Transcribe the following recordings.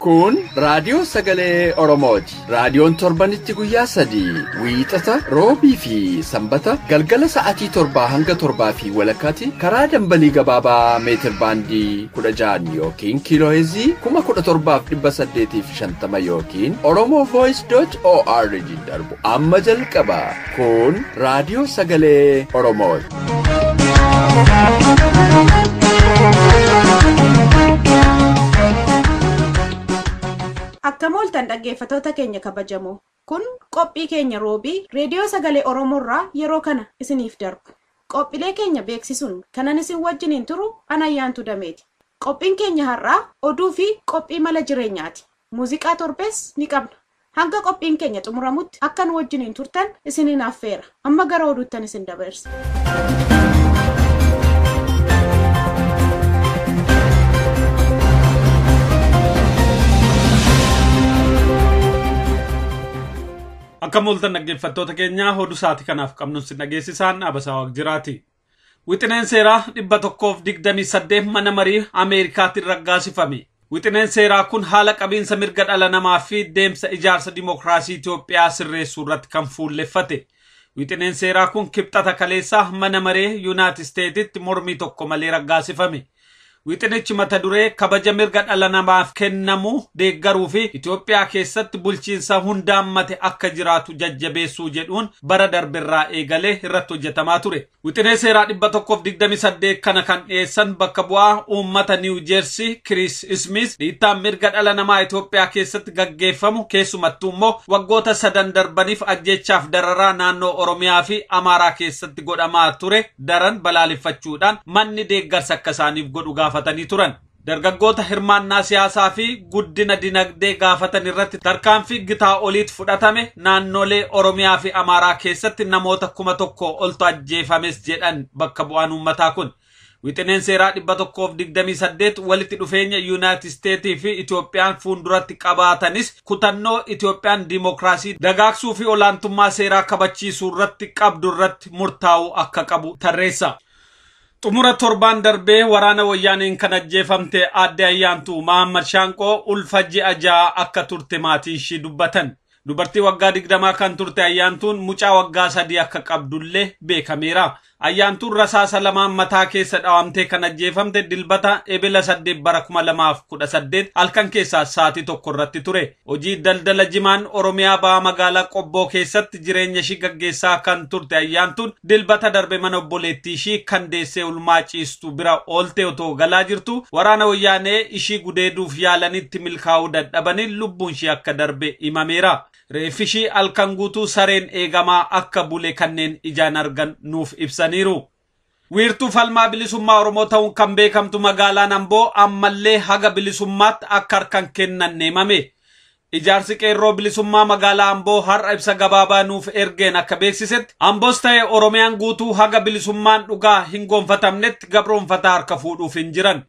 Kun raadiyoo sagalee Oromooti. Raadiyoon torbanitti guyyaa 3 wiixata roobii fi sanbata galgala sa'aatii 7 hanga 7 fi walakkaatti karaa dambalii gabaabaa meetir baandii 16 yookiin kiilooheezii 17,850 yookiin oromovoice.org darbu amma jalqaba. Kun raadiyoo sagalee Oromooti. Akkamooltan dhaggeeffatoota keenya kabajamoo. Kun qophii keenya roobii reediyoo sagalee Oromoorraa yeroo kana isiniif darbu. Qophiilee keenya beeksisuun kanan isin wajjiniin turu Anayyaantu Dameeti. Qophiin keenya har'aa oduu fi qophii mala jireenyaati. Muuziqaa torbees ni qabna. Hanga qophiin keenya xumuramutti akkan wajjiniin turtan isiniin affeera. Amma gara oduuttan isin dabarsa. Akkamooltan dhaggeeffattoota keenyaa oduu sa'aatii kanaaf qabnu sin dhageessisaan Abasaa Waaqjiraati. Wixineen seeraa 128 mana marii Ameerikaatiin raggaasifame. Wixineen seeraa kun haala qabiinsa mirga dhala namaa fi deemsa ijaarsa dimookiraasii Itoophiyaa sirreessuu irratti kan fuulleffate. Wixineen seeraa kun kibxata kaleessaa mana maree Yuunaayitid Isteetsitti mormii tokko malee raggaasifame. Wixinichi mata duree kabaja mirga dhala namaaf kennamu deeggaruu fi Itoophiyaa keessatti bulchiinsa hundaammate akka jiraatu jajjabeessuu jedhuun bara darbirraa eegalee irratti hojjetamaa ture. Wixinee seeraa 128 kana kan dhiyeessan bakka bu'aa uummata Niiw Jeersii Chris Smith dhiittaan mirga dhala namaa Itoophiyaa keessatti gaggeeffamu keessumattuu immoo waggoota 3 darbaniif ajjeechaaf dararaa naannoo Oromiyaa fi Amaaraa keessatti godhamaa ture daran balaaleffachuudhaan manni deeggarsa akka isaaniif godhu gaafatanii turan. Dargaggoota hirmaannaa siyaasaa fi guddina dinagdee gaafatan irratti tarkaanfii gitaa oliit fudhatame naannolee Oromiyaa fi Amaaraa keessatti namoota 1,000 oltu ajjeefames jedhan bakka bu'aan uummataa kun. Wixineen seeraa 128 walitti dhufeenya Yuunaayitid Isteetii fi Itoophiyaan fuulduratti qabaatanis kutannoo Itoophiyaan dimookiraasii dagaagsuu fi olaantummaa seeraa kabachiisuu irratti qabdu irratti murtaa'uu akka qabu tarreessa. Xumura torbaan darbee waraana wayyaaneen kan ajjeefamte aadde Ayyaantuu Mahammad Shaanqoo ulfa ji'a 6 akka turte maatiin ishii dubbatan. Dubartii waggaa 20 kan turte Ayyaantuun mucaa waggaa 3 akka qabdullee beekameera. Ayyaantuun rasaasa lamaan mataa keessa dhawamtee kan ajjeefamte dilbata ebela 8 bara 2018 halkan keessaa sa'aatii 1 irratti ture. Hojii daldala jimaan Oromiyaa ba'aa magaalaa Qobboo keessatti jireenya ishii gaggeessaa kan turte Ayyaantuun dilbata darbe mana obboleettii ishii kan deessee ulmaa ciistu bira oolte otoo galaa jirtu waraana wayyaanee ishii gudeeduuf yaalanitti milkaa'uu dadhabanii lubbuun ishii akka darbe himameera. Reeffishii halkan guutuu sareen eegamaa akka bule kanneen ijaan argan nuuf ibsaniiru. Wiirtuu falmaa bilisummaa Oromoo ta'uun kan beekamtu magaalaan Amboo ammallee haga bilisummaatti akka harkan kennan himame. Ijaarsi qeerroo bilisummaa magaalaa Amboo har'a ibsa gabaabaa nuuf ergeen akka beeksisetti Amboos ta'e Oromiyaan guutuu haga bilisummaan dhugaa hin gonfatamnetti gabroonfataa harka fuudhuuf hin jiran.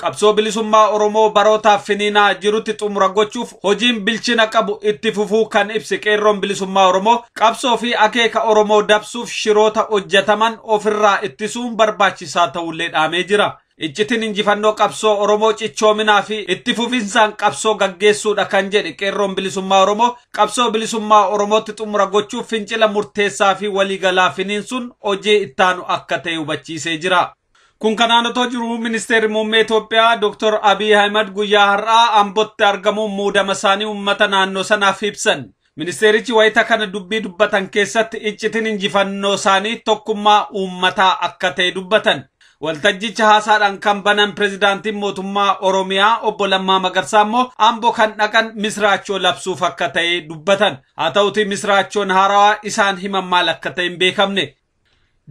Qabsoo bilisummaa Oromoo barootaaf finiinaa jirutti xumura gochuuf hojiin bilchina qabu itti fufuu kan ibsi qeerroon bilisummaa Oromoo qabsoo fi akeeka Oromoo dabsuuf shiroota hojjetaman ofirraa ittisuun barbaachisaa ta'ullee dhaamee jira. Iccitiin injifannoo qabsoo Oromoo cichoominaa fi itti fufinsaan qabsoo gaggeessuudha kan jedhe qeerroon bilisummaa Oromoo qabsoo bilisummaa Oromootti xumura gochuuf fincila murteessaa fi waliigalaa finiinsuun hojii ittaanu akka ta'e hubachiisee jira. Kun kanaan otoo jiru ministeerri muummee Itoophiyaa Dr. Abiy Ahmed guyyaa har'aa Ambootti argamuun muudama isaanii uummata naannoo sanaaf ibsan. Ministeerichi wayita kana dubbii dubbatan keessatti iccitiin injifannoo isaanii tokkummaa uummataa akka ta'e dubbatan. Waltajjicha haasaadhaan kan banan pirezidaantiin mootummaa Oromiyaa obbo Lammaa Magarsaa immoo Amboo kan dhaqan misraachoo labsuuf akka ta'e dubbatan. Haa ta'uutii misraachoon haarawaa isaan himan maal akka ta'e hin beekamne.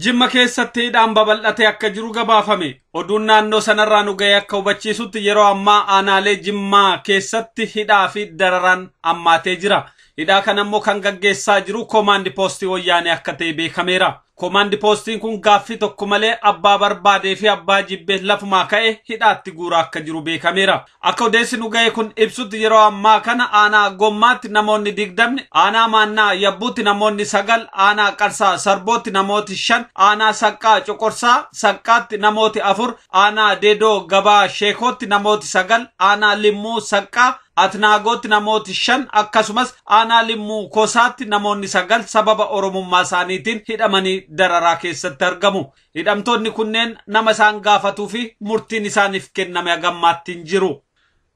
Jimma keessatti hidhaan babal'atee akka jiru gabaafame. Oduun naannoo sanarraa nu ga'ee akka hubachiisutti yeroo ammaa aanaalee Jimmaa keessatti hidhaa fi dararaan ammaatee jira. Hidhaa kanammoo kan gaggeessaa jiru Command Post wayyaanee akka ta'e beekameera. Command Postiin kun gaaffii tokko malee abbaa barbaadee fi abbaa jibbee lafumaa ka'e hidhaatti guuraa akka jiru beekameera. Akka odeessi nu ga'e kun ibsutti yeroo ammaa kana aanaa Gommaatti namoonni 20, aanaa Maannaa Yabbuutti namoonni 9, aanaa Qarsaa Sarbootti namooti 5, aanaa Saqqaa Coqorsaa Saqqaatti namooti 4, aanaa Deedoo Gabaa Sheekootti namooti 9, aanaa Limmuu Saqqaa Atnaagotti namooti 5 akkasumas aanaa Limmuu Kosaatti namoonni 9 sababa oromummaa isaaniitiin hidhamanii dararaa keessatti argamu. Hidhamtoonni kunneen nama isaan gaafatuu fi murtiin isaaniif kenname gammaatti hin jiru.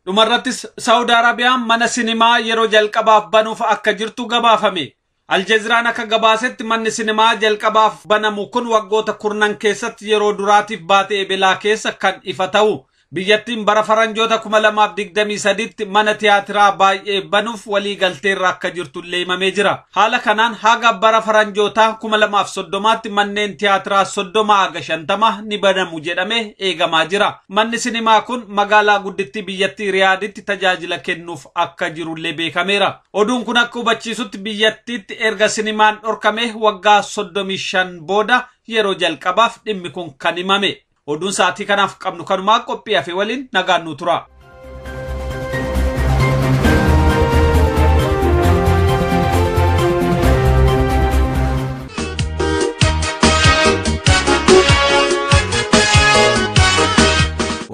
Dhumarrattis Saudi Arabiyaan mana sinimaa yeroo jalqabaaf banuuf akka jirtu gabaafame. Aljeeziraan akka gabaasetti manni sinimaa jalqabaaf banamu kun waggoota 10 keessatti yeroo duraatiif baatee eebelaa keessa kan ifa ta'u. Biyyattiin bara faranjoota 2023tti mana tiyaatiraa baay'ee banuuf walii galteerra akka jirtu himamee jira. Haala kanaan haga bara faranjoota 2030tti manneen tiyaatiraa 30-50 ni banamu jedhamee eegamaa jira. Manni sinimaa kun magaalaa guddittii biyyattii Riyaaditti tajaajila kennuuf akka jirullee beekameera. Oduun kun akka hubachiisutti biyyattiitti erga sinimaan dhorkame waggaa 35 booda yeroo jalqabaaf dhimmi kun kan himame. Oduun sa'aatii kanaaf qabnu kanumaa qophii hafe waliin nagaan nu tura.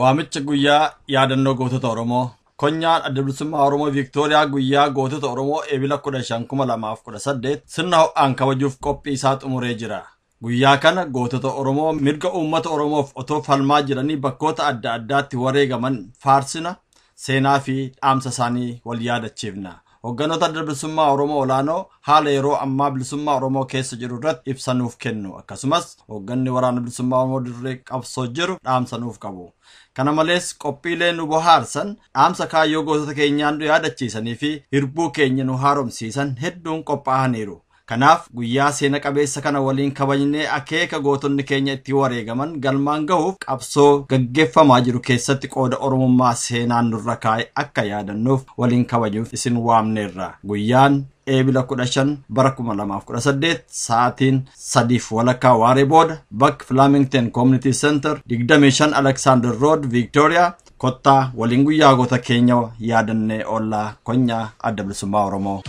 Waamicha guyyaa yaadannoo gootota Oromoo. Konyaan Adda Bilisummaa Oromoo Viiktooriyaa guyyaa gootota Oromoo eebila 15/2018 sirna ho'aan kabajuuf qophii isaa xumuree jira. Guyyaa kana gootota Oromoo mirga uummata Oromoof otoo falmaa jiranii bakkoota adda addaatti wareegaman faarsina, seenaa fi dhaamsa isaanii wal yaadachiifna. Hogganoota Adda Bilisummaa Oromoo olaanoo haala yeroo ammaa bilisummaa Oromoo keessa jiru irratti ibsa nuuf kennu. Akkasumas hogganni waraana bilisummaa Oromoo dirree qabsoo jiru dhaamsa nuuf qabu. Kana malees qophiilee nu bohaarsan dhaamsa kaayyoo gootota keenyaan nu yaadachiisanii fi hirbuu keenya nu haaromsiisan hedduun qophaa'aniiru. Kanaaf guyyaa seena qabeessa kana waliin kabajnee akeeka gootonni keenya itti wareegaman galmaan gahuuf qabsoo gaggeeffamaa jiru keessatti qooda Oromummaa seenaan nurra kaa'e akka yaadannuuf waliin kabajuuf isin waamneerra. Guyyaan eebila 15 bara 2018 sa'aatiin 3:00 waaree booda bakka Flamington Community Center 25 Alexander Road Victoria. Kottaa waliin guyyaa goota keenya yaadannee oollaa. Konyaa Adda Bilisummaa Oromoo.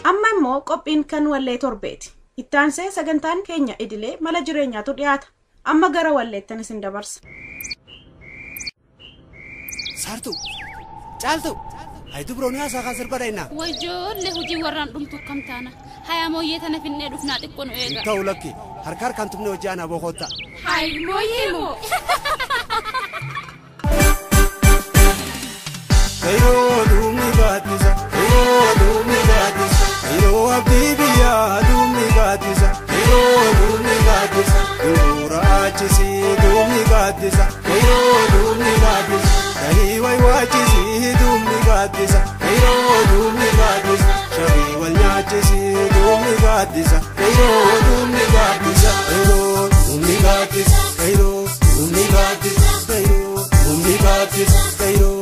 Amma immoo qophiin kan wallee torbeeti. Ittaansee sagantaan keenya idilee mala jireenyaatu dhiyaata. Amma gara walleettan isin dabarsa. Sartu, caaltu, hayitu biroon haasaa kan sirbadha. Wajjoolle hojii warraan dhumtu kam taana. Hayaa mooyyee tana finnee dhufnaa xiqqoo nu eega. Ta'u lakki, harka harkaan tumne hojii aanaa boqotta. Hayi mooyyee moo. Kayroo duumni baatisa, kayroo duumni baatisa, kayroo abdii biyyaa duumni baatisa, kayroo duumni baatisa, duura achisi duumni baatisa, kayroo duumni baatisa, kahii wayi waachisi duumni baatisa, kayroo duumni baatisa, shabii wal nyaachisi duumni baatisa, kayroo duumni baatisa, kayroo duumni baatisa, kayroo duumni baatisa, kayroo duumni baatisa, kayroo.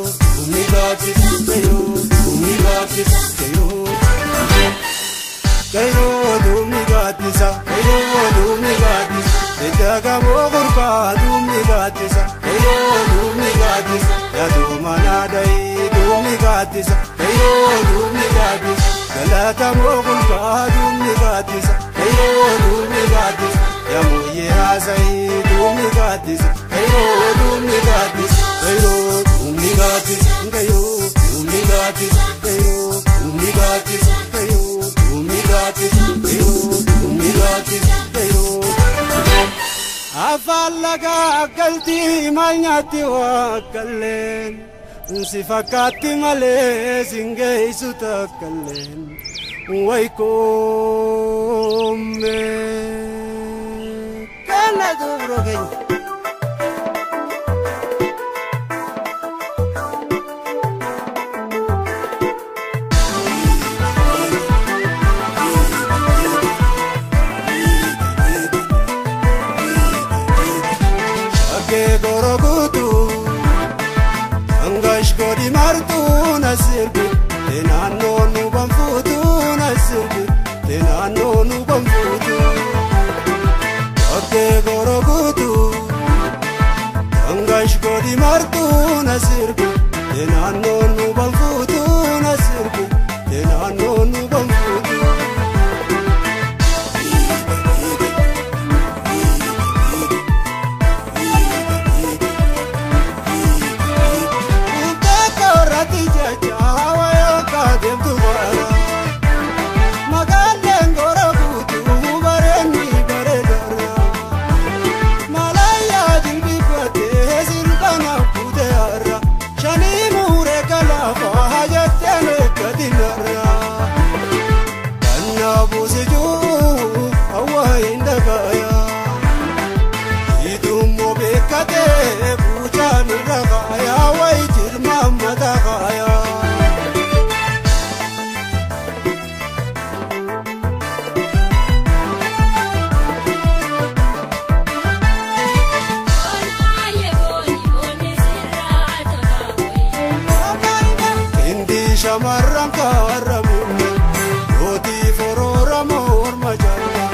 Kairo dumi gatisa, Kairo dumi gatisa, Tejaga mogurka dumi gatisa, Kairo dumi gatisa, Yadu manadai dumi gatisa, Kairo dumi gatisa, Galata mogurka dumi gatisa, Kairo dumi gatisa, Yamuye hazai dumi gatisa, Kairo dumi gatisa, Kairo dumi gatisa, Kairo dumi gatisa, Kairo dumi gatisa, Kairo dumi gatisa, Kairo. Afalaga galti manyati wakallen, sifakati male singe suta kallen, waiko me kana dobro gay. naannoo nu banfuutu Okkee goroguutu Angash godi martuu na sirbu naannoo nu banfuutu na sirbu naannoo nu banfuutu Shamarran kaaramuun yooti forora morma jala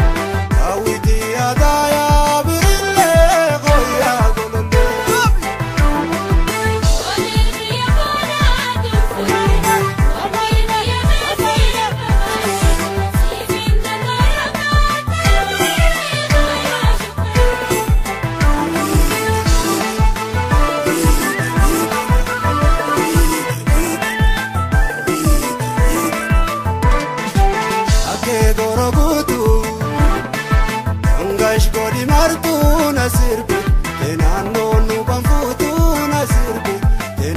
awiti adaya birille goya golole Godi martuu na sirbi naannoo nu banfuutu na sirbi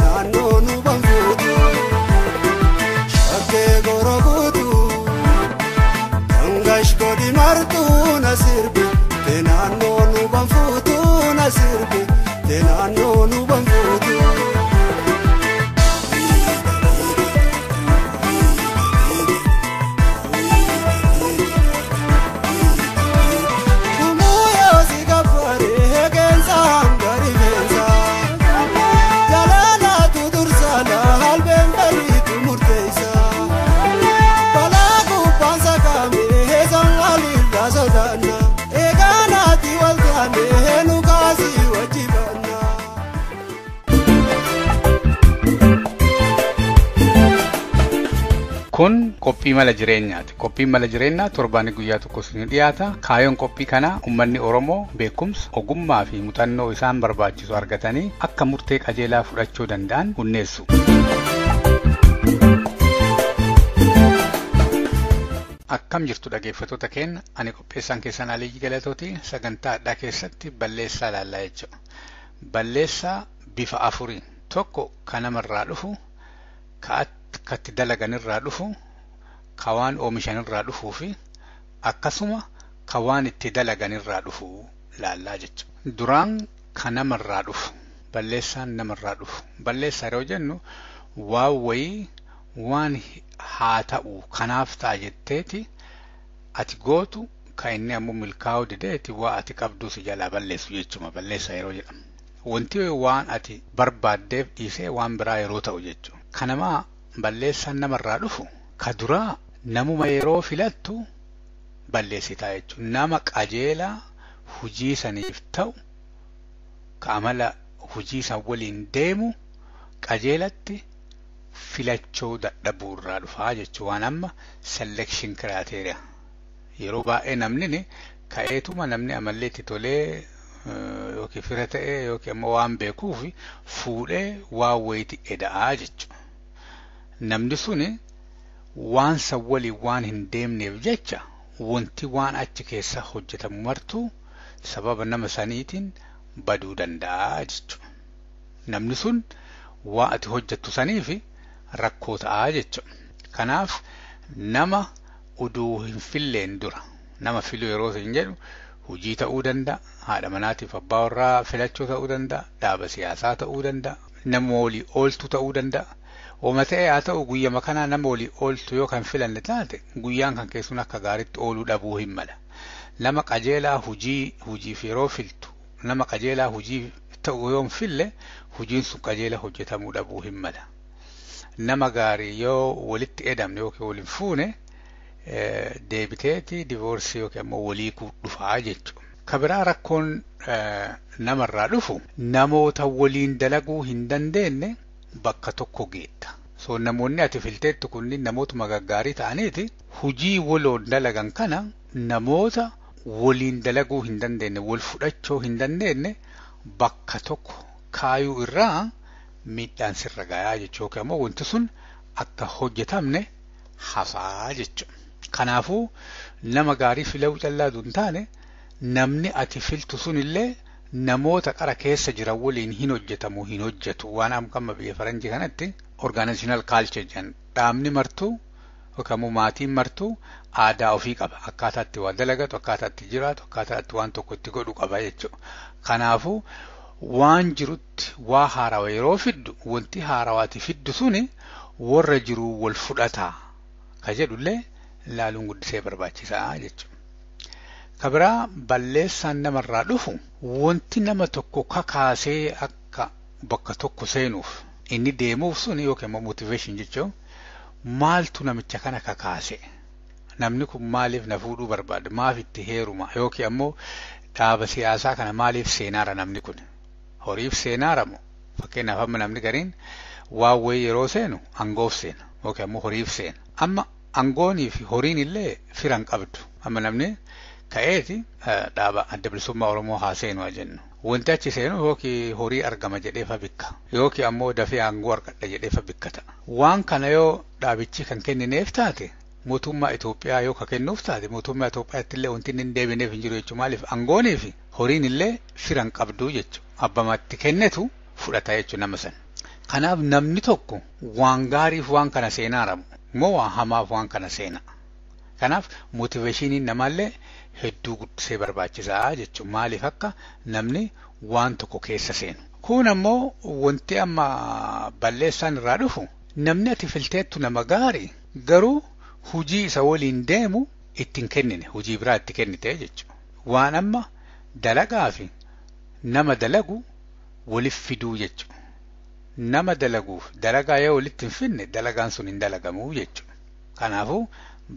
naannoo nu banfuutu shakkee goroguutu Angash godi martuu na sirbi naannoo nu banfuutu na sirbi naannoo nu banfuutu Kun qophii mala jireenyaati. Qophiin mala jireenyaa torbaanii guyyaa tokko isin dhiyaata. Kaayoon qophii kana uummanni Oromoo beekumsa, ogummaa fi muuxannoo isaan barbaachisu argatanii akka murtee qajeelaa fudhachuu danda'an hundeessu. Akkam jirtu dhaggeeffattoota keenya, ani qopheessaan keessan Alii Galatooti. Sagantaa addaa keessatti balleessaa ilaallaa jechuudha. Balleessaa bifa afuriin tokko kan namarraa dhufu, katti dalagan irraa dhufu, kawaan oomishan irraa dhufuu fi akkasuma kawaan itti dalagan irraa dhufu laallaa jechuudha. Duraan kan namarraa dhufu, balleessaan namarraa dhufu. Balleessaa yeroo jennu waan wayii waan haa ta'u kanaaf ta'a jetteeti ati gootu kan inni ammoo milkaa'uu dideeti waa ati qabdu si jalaa balleessu jechuudha. Balleessaa yeroo jedhamu wanti waan ati barbaaddeef dhiisee waan biraa yeroo ta'u jechuudha. Kanamaa balleessaan namarraa dhufu ka duraa namuma yeroo filattu balleessitaa jechuudha. Nama qajeelaa hujii saniif ta'u ka amala hujii san waliin deemu qajeelatti filachuu dadhabuurraa dhufaa jechuudha. Waan amma selection criteria yeroo baay'ee namni ka'eetuma namni amalleetti tolee yookiin fira ta'ee yookiin ammoo waan beekuuf fuudhee waan wayiiti eda'aa jechuudha. Namni suni waan san waliin waan hin deemneef jecha wanti waan achi keessa hojjetamu martuu sababa nama saniitiin baduu danda'a jechuudha. Namni sun waan ati hojjettu saniif rakkoo ta'aa jechuudha. Kanaaf nama uduu hin filleen dura nama filuu yeroo hin jedhu hojii ta'uu danda'a, haadha manaatiif abbaa warraa filachuu ta'uu danda'a, dhaaba siyaasaa ta'uu danda'a, nama walii ooltu ta'uu danda'a. Ooma ta'ee haa ta'u guyyama kanaa nama walii ooltu yoo kan filanne taate guyyaan kan keessuun akka gaariitti ooluu dhabuu hin mala. Nama qajeelaa hujiif yeroo filtu nama qajeelaa hujii ta'u yoo hin fille hujiin sun qajeela hojjetamuu dhabuu hin mala. Nama gaarii yoo walitti edamne yookiin waliin fuune deebiteeti divorce yookiin ammoo walii dhufaa jechuudha. Kabiraa rakkoon namarraa dhufu namoota waliin dalaguu hin dandeenye bakka tokko geetta. So namoonni ati filteettu kunniin namootuma gaggaarii ta'aniiti hujii waloon dalagan kana namoota waliin dalaguu hin dandeenye wal fudhachuu hin dandeenye bakka tokko kaayuu irraa miidhaan sirra gayaa jechuu yookiin ammoo wanti sun akka hojjetamne hafaa jechuudha. Kanaafuu nama gaarii filuu callaatu hin taane namni ati filtu sunillee namoota qara keessa jiran waliin hin hojjetamu hin hojjetu waan amma biyya faranjii kanatti organizational culture jedhan dhaabni martuu yookaan maatiin martuu aadaa ofii qaba akkaataa itti waa dalagatu akkaataa itti jiraatu akkaataa itti waan tokko itti godhu qaba jechuudha. Kanaafuu waan jirutti waa haarawaa yeroo fiddu wanti haarawaati fiddu suni warra jiru wal fudhataa ka jedhullee ilaaluun guddisee barbaachisaa jechuudha. Kabiraa balleessaan namarraa dhufu wanti nama tokko kakaasee akka bakka tokko seenuuf inni deemuuf suni yookiin motivation jechuun maaltu namicha kana kakaase namni kun maaliif na fuudhuu barbaada maaf itti heeruma yookiin ammoo dhaaba siyaasaa kana maaliif seenaara namni kun horiif seenaaramu fakkeenyaaf amma namni gariin waa wayii yeroo seenu angoof seena yookiin ammoo horiif seena amma angoonii fi horiin illee firan qabdu amma namni ka'eeti dhaaba adda bilisummaa Oromoo haa seenu jennu wanti achi seenu yookiin horii argama jedheefa bikka yookiin ammoo dafee aangoo argadha jedheefa bikkata waan kana yoo dhaabichi kan kennineef taate mootummaa Itoophiyaa yoo ka kennuuf taate mootummaa Itoophiyaatti illee wanti hin deebineef hin jiru jechuun maaliif angoonii fi horiin illee firan qabdu jechuun abbamatti kennetu fudhata jechuun nama san. Kanaaf namni tokko waan gaariif waan kana seenaaramu moo waan hamaaf waan kana seena. Kanaaf motiveeshiniin namaallee hedduu guddisee barbaachisaa jechuun maaliif akka namni waan tokko keessa seenu. Kun ammoo wanti amma balleessaan irraa dhufu namni ati filteettu nama gaarii garuu hujii isa waliin deemu ittiin kennine hujii biraa itti kennite jechuudha. Waan amma dalagaa fi nama dalagu waliif fiduu jechuudha. Nama dalaguuf dalagaa yoo walitti hin finne dalagaan sun hin dalagamuu jechuudha. Kanaafuu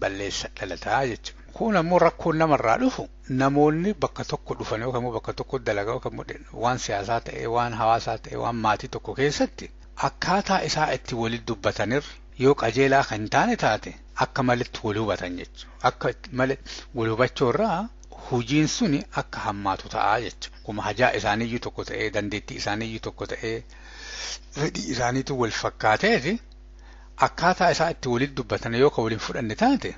balleessa dhalataa jechuudha. Kun ammoo rakkoon namarraa dhufu namoonni bakka tokko dhufan yookaan bakka tokko dalagaa yookaan waan siyaasaa ta'e waan hawaasaa ta'e waan maatii tokko keessatti akkaataa isaa itti walitti dubbatanir yoo qajeelaa kan taane taate akka malitti wal hubatan jechuudha. Akka malitti wal hubachuu irraa hujiin suni akka hammaatu ta'aa jechuudha. Kuma hajaa isaaniiyyuu tokko ta'ee dandeettii isaaniiyyuu tokko ta'ee fedhii isaaniitu wal fakkaateeti akkaataa isaa itti walitti dubbatan yoo ka waliin fudhanne taate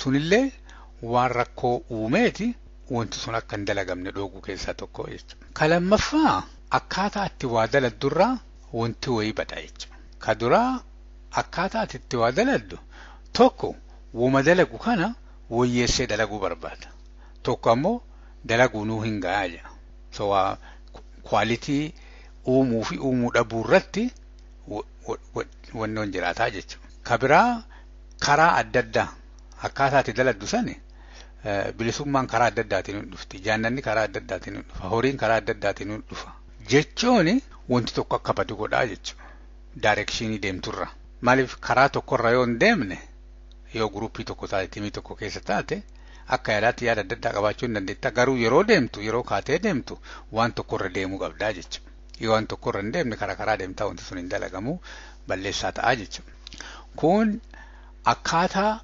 sunillee waan rakkoo uumeeti wanti sun akka hin dalagamne dhooguu keessaa tokko jechuudha. Ka lammaffaa akkaataa itti waa daladdurraa wanti wayii bada jechuudha. Ka duraa akkaataa itti waa daladdu tokko wama dalagu kana wayyeessee dalaguu barbaada. Tokko ammoo dalaguu nuu hin gahaa jira. So kwaalitii uumuu fi uumuu dhabuu irratti wannoon jiraataa jechuudha. Ka biraa karaa adda addaa akkaataa itti daladdu sani bilisummaan karaa adda addaatiin dhufti. Jaannanni karaa adda addaatiin dhufa. Horiin karaa adda addaatiin dhufa. Jechuun wanti tokko akka badu godhaa jechuudha. Daarekshinii deemturra. Maaliif karaa tokkorra yoo hin deemne yoo guruppii tokko taate tiimii tokko keessa taate akka yaadaatti yaada adda addaa qabaachuu hin dandeetta. Garuu yeroo deemtu yeroo kaatee deemtu waan tokkorra deemuu qabdaa jechuudha. Yoo waan tokkorra hin deemne karaa deemtaa wanti sun hin dalagamu balleessaa ta'aa jechuudha. Kun akkaataa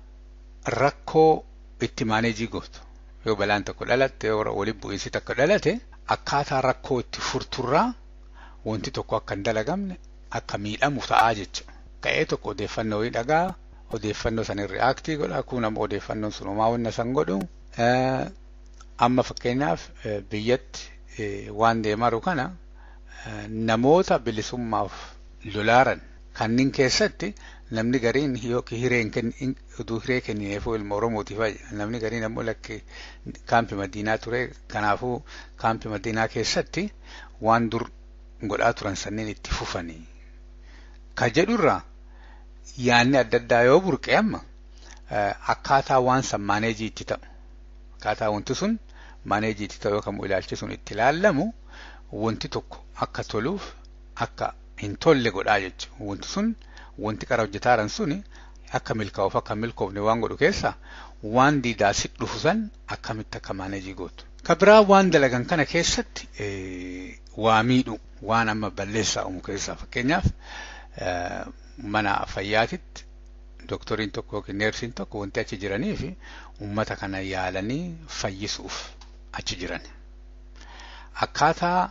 rakkoo itti maaneejii gootu. Yoo balaan tokko dhalatte yoo waliin bu'iinsi tokko dhalate akkaataa rakkoo itti furturraa wanti tokko akka hin dalagamne akka miidhamu ta'aa jechuudha. Ka'ee tokko odeeffannoo wayii dhagaa odeeffannoo san reaaktii godha kun ammoo odeeffannoon sun homaa wanna san godhu amma fakkeenyaaf biyyatti waan deemaru kana namoota bilisummaaf lolaaran kanneen keessatti namni gariin yookiin hiree kennineef ilma Oromootiif namni gariin ammoo lakki kaampii Madiinaa ture kanaafuu kaampii Madiinaa keessatti waan dur godhaa turan sanneen itti fufanii ka jedhurraa yaanni adda addaa yoo burqe amma akkaataa waan san maaneejii itti ta'u akkaataa wanti sun maaneejii itti ta'u yookaan ilaalchi sun itti ilaallamu wanti tokko akka toluuf akka hin tolle godhaa jechuudha. Wanti sun wanti qara hojjetaaran suni akka milkaa'uuf akka milkoofne waan godhu keessa waan diidaa si dhufu san akkamitti akka maaneejii gootu. Ka biraa waan dalagan kana keessatti waa miidhu waan amma balleessaa uumu keessaa fakkeenyaaf mana fayyaatitti doktoriin tokko yookiin neersiin tokko wanti achi jiranii fi uummata kana yaalanii fayyisuuf achi jiran. Akkaataa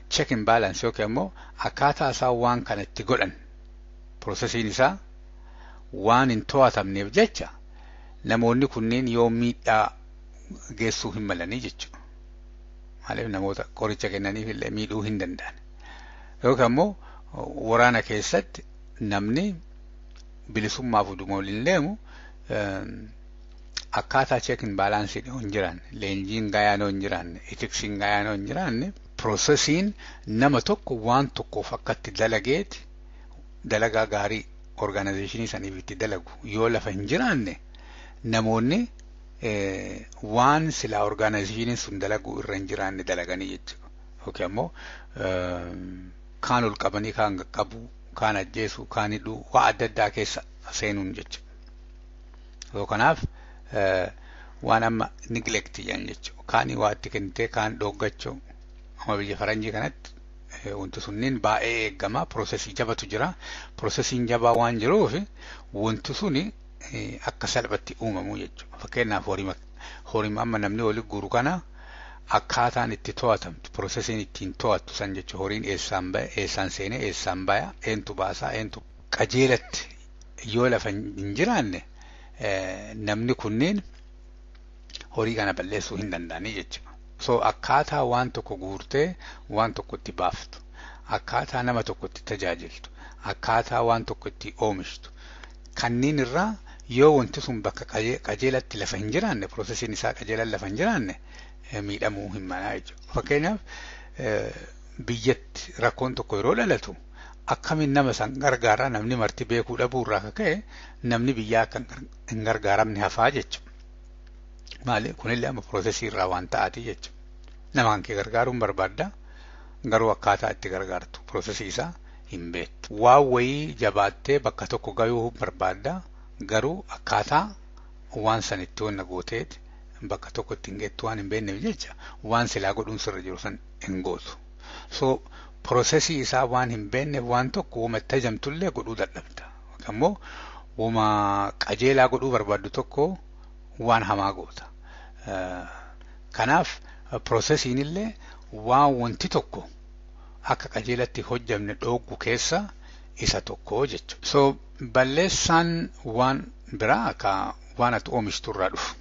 check and balance yookiin immoo akkaataa isaa waan kana itti godhan piroosesiin isaa waan hin to'atamneef jecha namoonni kunneen yoo miidhaa geessuu hin malanii jechuudha. Maaliif namoota qoricha kennaniif illee miidhuu hin danda'an. Yookiin immoo waraana keessatti namni bilisummaaf uduma waliin deemu akkaataa check and balance hin jiraanne, leenjiin gaayaan hin jiraanne, itiksiin gaayaan hin jiraanne, piroosesiin nama tokko waan tokkoof akkatti dalageeti dalagaa gaarii organizationii saniif itti dalagu yoo lafa hin jiraanne namoonni waan silaa organizationiin sun dalagu irra hin jiraanne dalaganii jechuudha. Yookiin immoo kaan ol qabanii kaan qaqqabu, kaan ajjeesu, kaan hidhuu waa adda addaa keessa seenuun jechuudha. Kanaaf waan amma neglect jedhan jechuudha. Kaanii waa itti kennitee kaan dhoggachuu amma biyya faranjii kanatti wanti sunniin baay'ee eeggamaa piroosesii jabatu jira. Piroosesiin jabaa waan jiruuf wanti suni akka salphatti uumamu jechuudha. Fakkeenyaaf horiima amma namni wali guru kana akkaataan itti to'atamtu piroosesiin ittiin to'attu san jechuudha. Horiin eessaan ba'e, eessaan seenee, eessaan baya, eentu baasaa, eentu qajeelatti yoo lafa hin jiraanne namni kunneen horii kana balleessuu hin danda'anii jechuudha. So akkaataa waan tokko guurtee waan tokko itti baaftu, akkaataa nama tokko itti tajaajiltu, akkaataa waan tokko itti oomishtu kanneen irraa yoo wanti sun bakka qajeelatti lafa hin jiraanne piroosesiin isaa qajeelan lafa hin jiraanne miidhamuu hin malaa jechuudha. Fakkeenyaaf biyyatti rakkoon tokko yeroo dhalatu akkamiin nama san gargaaraa namni marti beekuu dhabuu irraa akka ka'e namni biyyaa akka hin gargaaramne hafaa jechuudha. Maali kunillee amma piroosesii irraa waan ta'aati jechuudha. Nama kan kee gargaaruun barbaadda garuu akkaataa itti gargaartu piroosesii isaa hin beektu. Waan wayii jabaattee bakka tokko gahuu barbaadda garuu akkaataa waan san itti wanna gooteeti bakka tokko itti hin geettu waan hin beekneef jecha waan silaa godhuun sirra jiru san hin gootu. So piroosesii isaa waan hin beekneef waan tokko wama itti ajamtullee godhuu dadhabda. Ammoo wama qajeelaa godhuu barbaaddu tokko waan hamaa goota. Kanaaf piroosesiin illee waan wanti tokko akka qajeelatti hojjamne dhooggu keessa isa tokko jechuudha. So balleessaan waan biraa akka waan ati oomishtu irraa dhufu.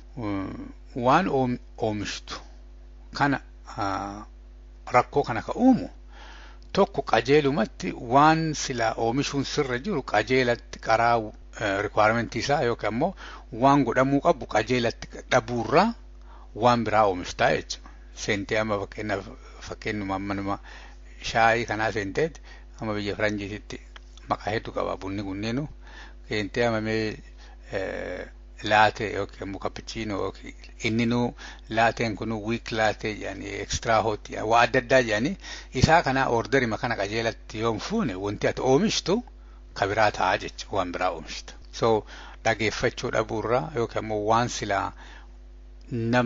Waan oomishtu kana rakkoo kana ka uumu tokko qajeelumatti waan silaa oomishuun sirra jiru qajeelatti qaraa requirement isaa yookaan immoo waan godhamuu qabu qajeelatti dhabuurraa waan biraa oomishtaa jechuudha. Seentee amma fakkeenyuma amma shaayii kanaa seenteet amma biyya faranjiititti maqaa hedduu qaba bunni kunneenu seentee amamee laatee yookiin immoo cappuccino yookiin inninu laateen kunu weak laatee jedhanii extra hot waa adda addaa jedhanii isaa kana orderima kana qajeelatti yoom fuune wanti ati oomishtu ka biraa ta'a jechuudha waan biraa oomishta. So dhageeffachuu dhabuurraa yookiin immoo waan silaa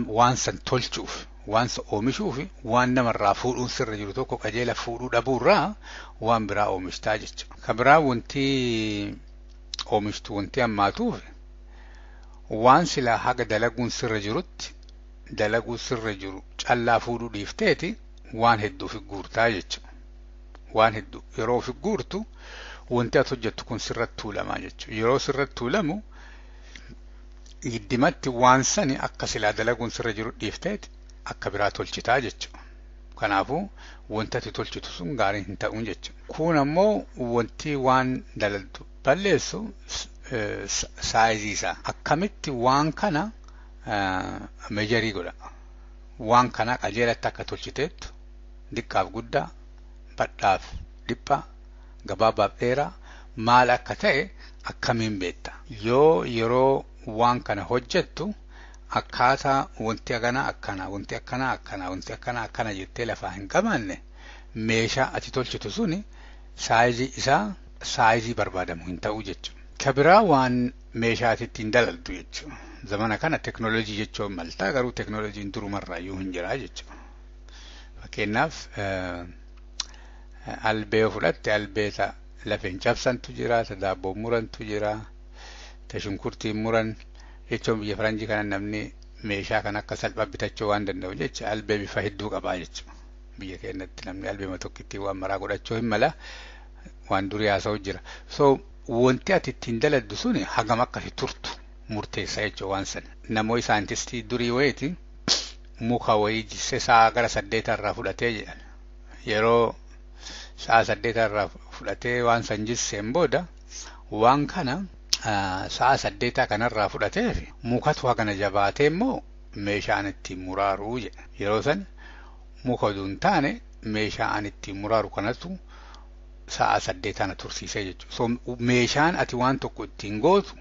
waan san tolchuuf waan san oomishuuf waan namarraa fuudhuun sirra jiru tokko qajeela fuudhuu dhabuurraa waan biraa oomishtaa jechuudha. Ka biraa wanti oomishtu wanti hammaatuuf waan silaa haga dalaguun sirra jirutti dalaguu sirra jiru callaa fuudhuu dhiifteeti waan hedduu fi guurtaa jechuudha. Waan hedduu yeroo fi guurtu wanti ati hojjettu kun sirratti tuulamaa jechuudha. Yeroo sirratti tuulamu giddimatti waan sani akka silaa dalaguun sirra jiru dhiifteeti akka biraa tolchitaa jechuudha. Kanaafuu wanti ati tolchitu sun gaarii hin ta'uun jechuudha. Kun ammoo wanti waan dalaltu balleessu saayizii isaa akkamitti waan kana meejarii godha. Waan kana qajeelatti akka tolchiteettu diqqaaf guddaa, badhaaf dhiphaa, gabaabaaf dheeraa maal akka ta'e akkamiin beekta. Yoo yeroo waan kana hojjettu akkaataa wanti akkanaa akkana, wanti akkanaa akkana, wanti akkanaa akkana jettee lafaa hin qabaanne meeshaa ati tolchitu suni saayizii isaa saayizii barbaadamu hin ta'u jechuudha. Tabiraa waan meeshaatittiin dalaltu jechuudha. Zamana kana teknoolojii jechuun maltaa garuu teknoolojiin durumarraayyuu hin jiraa jechuudha. Fakkeenyaaf albee fudhatte albeeta lafeen cabsantu jira, ta daabboo murantu jira, ta shunkurtiin muran jechuun biyya faranjii kana namni meeshaa kan akka salphaa bitachuu waan danda'u jecha albee bifa hedduu qabaa jechuudha. Biyya keenyatti namni albeema tokkittiin waan maraa godhachuu hin mala waan durii haasa'u jira. So wanti ati ittiin daladdu suni hagam akkasi turtu murteessa jechuudha waan sana. Namoonni saayintistii durii wayiiti muka wayii jisse sa'a gara 8 irraa fudhatee jedhan. Yeroo sa'a 8 irraa fudhatee waan san jisseen booda waan kana sa'a 8 kanarraa fudhatee fi mukatu hagana jabaatee immoo meeshaan ittiin muraaruu jedha. Yeroo san muka oduun taane meeshaan ittiin muraaru kanatu sa'a 8 tursiisee jechuudha. So meeshaan ati waan tokko ittiin gootu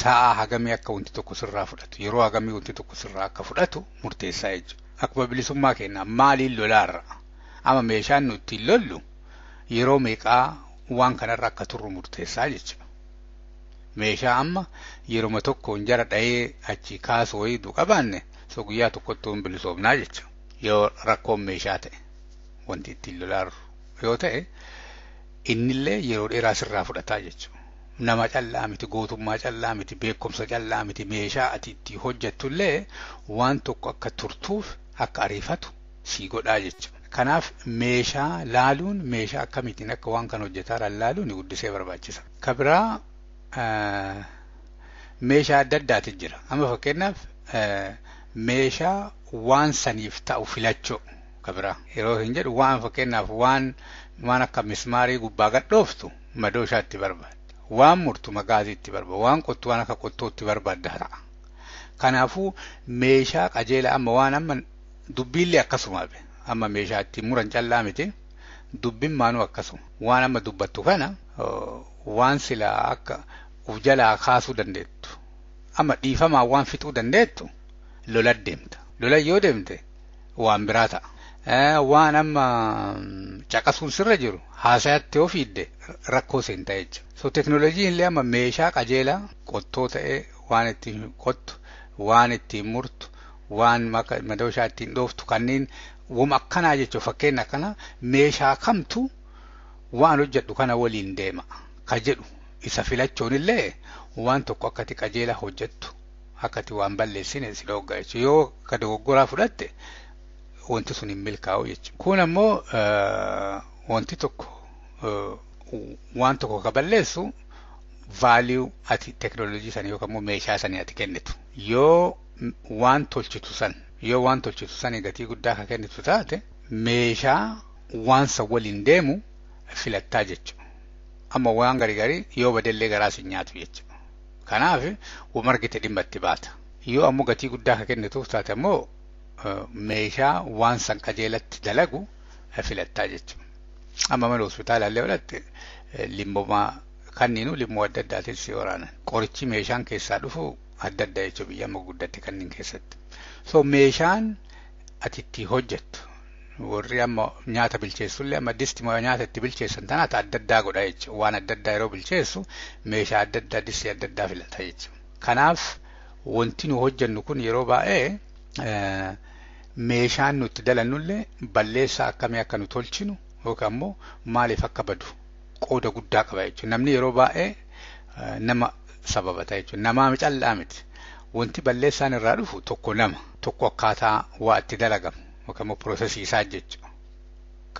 sa'a hagamii akka wanti tokko sirraa fudhatu yeroo hagamii wanti tokko sirraa akka fudhatu murteessaa jechuudha. Akkuma bilisummaa keenya maaliin lolaarra ama meeshaan nu ittiin lollu yeroo meeqaa waan kanarra akka turru murteessaa jechuudha. Meeshaa amma yeroo tokkoon jara dha'ee achi kaasuu wayii qabaanne so guyyaa tokkotti hin bilisoomnaa jechuudha. Yoo rakkoon meeshaa ta'e wanti ittiin lolaarru yoo ta'e innillee yeroo dheeraa sirraa fudhataa jechuudha. Nama callaa miti, gootummaa callaa miti, beekumsa callaa miti, meeshaa ati itti hojjettullee waan tokko akka turtuuf akka ariifatu sii godhaa jechuudha. Kanaaf meeshaa laaluun meeshaa akkamiitiin akka waan kan hojjetaa laaluun guddisee barbaachisa. Kabiraa meeshaa adda addaati jira. Amma fakkeenyaaf meeshaa waan saniif ta'u filachuu kabiraa yeroo hin jedhu waan fakkeenyaaf waan akka mismaarii gubbaa gadhooftu madooshaatti barbaada. Waan murtu magaaziitti barbaada. Waan qottu waan akka qottootti barbaada ta'a. Kanaafuu meeshaa qajeela amma waan amma dubbiillee akkasuma be. Amma meeshaa ittiin muran callaa miti. Dubbiin maanuu akkasuma. Waan amma dubbattu kana waan silaa akka uf jalaa kaasuu dandeettu. Amma dhiifamaa waan fixuu dandeettu lola deemta. Lola yoo deemte waan biraa ta'a. Waan amma caqasuun sirra jiru haasayatti yoo fiidde rakkoo seenta jechuudha. So teknooloojiin illee amma meeshaa qajeelaa qottoo ta'ee waan ittiin qottu, waan ittiin murtu, waan madooshaa ittiin dhooftu kanneen wama akkanaa jechuudha. Fakkeenya akkana meeshaa kamtu waan hojjedhu kana waliin deema ka jedhu isa filachuun illee waan tokko akkati qajeela hojjettu akkati waan balleessine si dhogga jechuudha. Yoo ka dogoggoraa fudhatte wanti sun hin milkaa'u jechuudha. Kun ammoo wanti tokko waan tokko ka balleessu value ati teknoolojii sanii yookaan immoo meeshaa sanii ati kennitu. Yoo waan tolchitu sanii gatii guddaa ka kennitu taate meeshaa waan san waliin deemu filattaa jechuudha. Amma waan garii yoo badellee garaa si nyaatu jechuudha. Kanaaf margite dhimma itti baata. Yoo ammoo gatii guddaa ka kennituuf taate ammoo meeshaa waan san qajeelatti dalagu filattaa jechuudha. Amma mana hospitaalaallee olatte limmoo kanniinuu limmoo adda addaatiin si waraanan. Qorichi meeshaan keessaa dhufu adda addaa jechuudha biyya amma guddatte kanneen keessatti. So meeshaan ati itti hojjettu warri amma nyaata bilcheessullee amma distima nyaata itti bilcheessan tanaata adda addaa godha jechuudha. Waan adda addaa yeroo bilcheessu meeshaa adda addaa distii adda addaa filata jechuudha. Kanaaf wanti nu hojjennu kun yeroo baay'ee meeshaan nuti dalannullee balleessaa akkamii akka nu tolchinu yookaan immoo maaliif akka badu qooda guddaa qaba jechuudha. Namni yeroo baay'ee nama sababata jechuudha. Namaa callaa miti. Wanti balleessaan irraa dhufu tokko akkaataa waa itti dalagamu yookaan immoo piroosesii isaa jechuudha.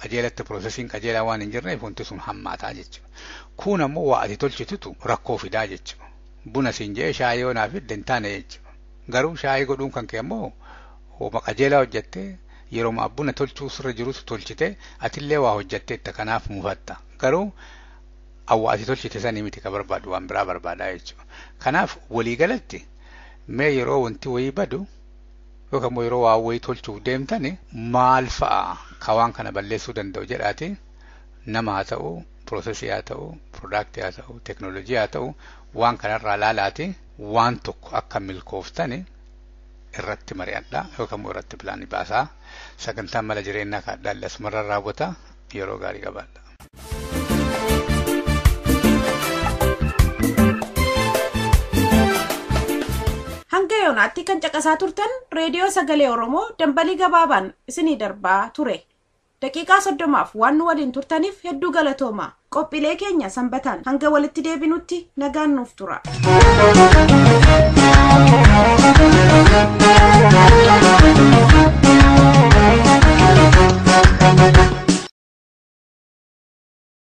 Qajeelatti piroosesiin qajeelaa waan hin jirreef wanti sun hammaataa jechuudha. Kun ammoo waa ati tolchitutu rakkoo fidaa jechuudha. Buna siin jedhee shaayii yoo naaf fidde hin taane jechuudha. Garuu shaayii godhuun kan kee ammoo hooma qajeelaa hojjettee yeroo buna tolchuu sirra jirutu tolchite atillee waa hojjetteetta kanaaf mufatta. Garuu awwa ati tolchite sanii miti ka barbaadu waan biraa barbaadaa jechuudha. Kanaaf waliigalatti mee yeroo wanti wayii badu yookaan immoo yeroo waa wayii tolchuuf deemtani maal fa'a ka waan kana balleessuu danda'u jedhaati nama haa ta'u, piroosesii haa ta'u, piroodaaktii haa ta'u, teknoolojii haa ta'u waan kanarraa laalaati waan tokko akka milkooftani irratti mari'adhaa yookaan immoo irratti pilaanii baasaa sagantaan mala jireenyaa kaadhaan asumarra raawwata yeroo gaarii qabaadha. yonaatti kan caqasaa turtan reediyoo sagalee Oromoo dambalii gabaabaan isinii darbaa ture. Daqiiqaa 30 waan nu waliin turtaniif hedduu galatooma. Qophiilee keenya sanbataan hanga walitti deebinutti nagaan nuuf tura.